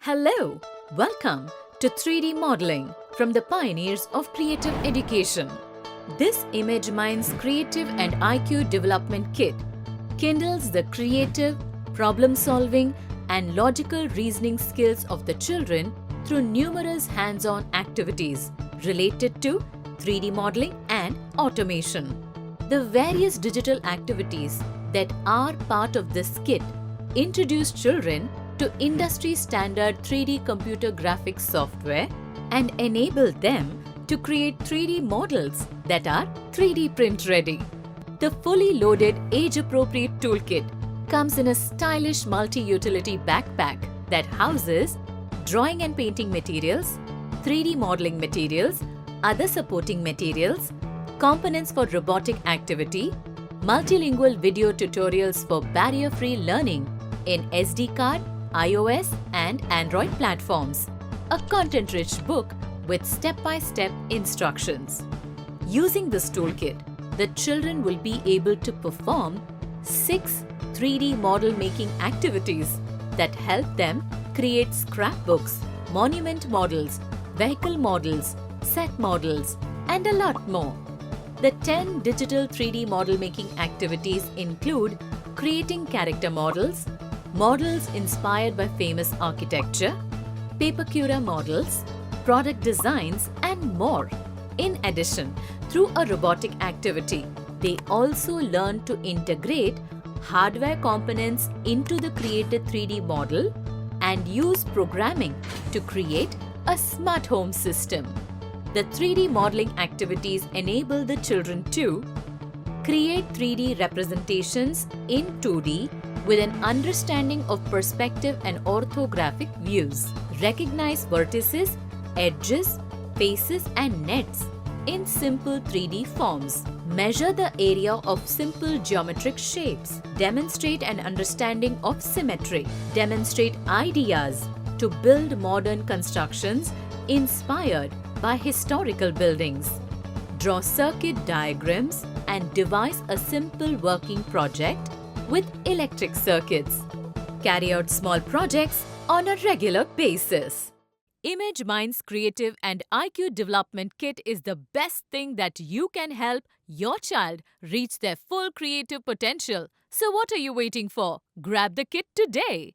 Hello, welcome to 3D modeling from the pioneers of creative education. This Imageminds Creative and IQ development kit kindles the creative, problem-solving and logical reasoning skills of the children through numerous hands-on activities related to 3D modeling and automation. The various digital activities that are part of this kit introduce children to industry-standard 3D computer graphics software and enable them to create 3D models that are 3D print-ready. The fully loaded age-appropriate toolkit comes in a stylish multi-utility backpack that houses drawing and painting materials, 3D modeling materials, other supporting materials, components for robotic activity, multilingual video tutorials for barrier-free learning in SD card, iOS and Android platforms, a content-rich book with step-by-step instructions. Using this toolkit, the children will be able to perform 6 3D model-making activities that help them create scrapbooks, monument models, vehicle models, set models, and a lot more. The 10 digital 3D model-making activities include creating character models, models inspired by famous architecture, Pepakura models, product designs, and more. In addition, through a robotic activity, they also learn to integrate hardware components into the created 3D model and use programming to create a smart home system. The 3D modeling activities enable the children to create 3D representations in 2D with an understanding of perspective and orthographic views, recognize vertices, edges, faces and nets in simple 3D forms, measure the area of simple geometric shapes, demonstrate an understanding of symmetry, demonstrate ideas to build modern constructions inspired by historical buildings, draw circuit diagrams and devise a simple working project with electric circuits. Carry out small projects on a regular basis. Imageminds Creative and IQ Development Kit is the best thing that you can help your child reach their full creative potential. So what are you waiting for? Grab the kit today.